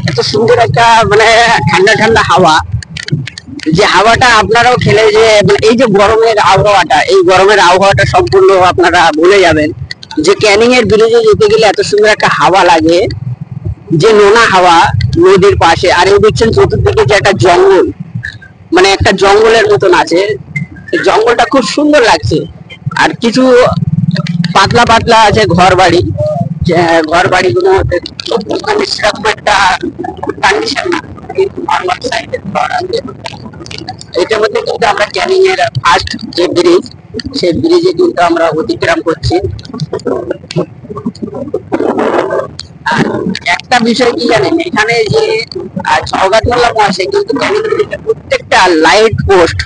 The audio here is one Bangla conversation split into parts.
এত সুন্দর একটা মানে ঠান্ডা ঠান্ডা হাওয়া, যে হাওয়াটা আপনারাও খেলে যে মানে এই যে গরমের আবহাওয়াটা, এই গরমের আবহাওয়াটা সম্পূর্ণ আপনারা ভুলে যাবেন। যে ক্যানিং এর ব্রিজে যেতে গেলে এত সুন্দর একটা হাওয়া লাগে, যে নোনা হাওয়া নদীর পাশে। আর এই দেখছেন চতুর্দিকে যে একটা জঙ্গল, মানে একটা জঙ্গলের মতন আছে, জঙ্গলটা খুব সুন্দর লাগছে। আর কিছু পাতলা পাতলা আছে ঘর বাড়ি, ঘর বাড়ি গুলো মানে সেরকম একটা কন্ডিশন না, কিন্তু নর্মাল সাইডের ঘর আছে। এটার মধ্যে কিন্তু আমরা ক্যানিং এর ফার্স্ট যে ব্রিজ, সেই ব্রিজে কিন্তু আমরা অতিক্রম করছি। আর একটা বিষয় কি জানেন, এখানে যে সওগাতমোল্লা মহাশয় কিন্তু ক্যানিং ব্রিজের প্রত্যেকটা লাইট পোস্ট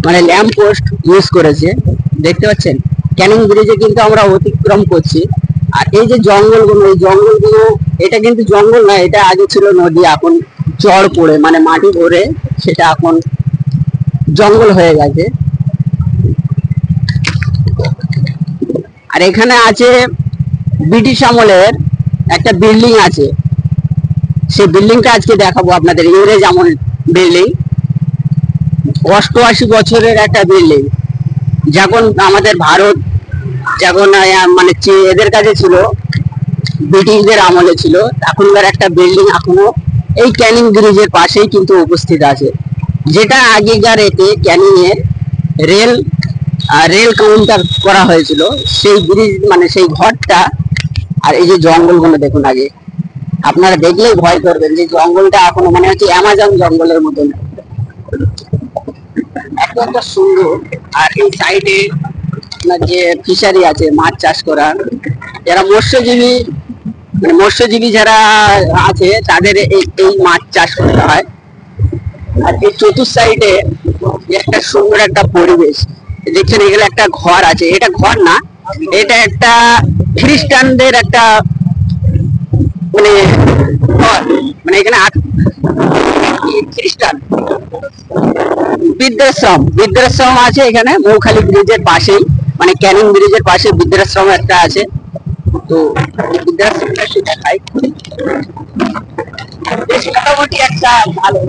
মানে ল্যাম্প পোস্ট ইউজ করেছে, দেখতে পাচ্ছেন। ক্যানিং ব্রিজে কিন্তু আমরা অতিক্রম করছি। আর এই যে জঙ্গলগুলো, এই জঙ্গলগুলো, এটা কিন্তু জঙ্গল না, এটা আগে ছিল নদী, এখন চড় পড়ে মানে মাটি ভরে সেটা এখন জঙ্গল হয়ে গেছে। আর এখানে আছে ব্রিটিশ আমলের একটা বিল্ডিং আছে, সেই বিল্ডিংটা আজকে দেখাবো আপনাদের। ইংরেজ আমল বিল্ডিং, 88 বছরের একটা বিল্ডিং। যখন আমাদের ভারত যখন মানে এদের কাছে ছিল, ব্রিটিশদের আমলে ছিল, এখনকার একটা বিল্ডিং এখনো এই ক্যানিং ব্রিজের পাশেই কিন্তু উপস্থিত আছে, যেটা আগেকার এতে ক্যানিং এর রেল রেল কাউন্টার করা হয়েছিল। সেই ব্রিজ মানে সেই ঘরটা। আর এই যে জঙ্গলগুলো দেখুন, আগে আপনারা দেখলেই ভয় করবেন যে জঙ্গলটা এখনো মানে হচ্ছে অ্যামাজন জঙ্গলের মতন, এত সুন্দর। আর এই সাইডে যে ফিশারি আছে, মাছ চাষ করার, যারা মৎস্যজীবী মানে মৎস্যজীবী যারা আছে তাদের এই মাছ চাষ করতে হয়। আর এই চতুর সাইডে একটা সুন্দর একটা পরিবেশ দেখছেন। এখানে একটা ঘর আছে, এটা ঘর না, এটা একটা খ্রিস্টানদের একটা মানে ঘর, মানে এখানে খ্রিস্টান বৃদ্ধাশ্রম আছে এখানে মৌখালী ব্রিজের পাশেই, মানে ক্যানিং ব্রিজের পাশে বৃদ্ধাশ্রম একটা আছে। তো বৃদ্ধাশ্রমটা সেটা খাই বেশ মোটামুটি একটা ভালো।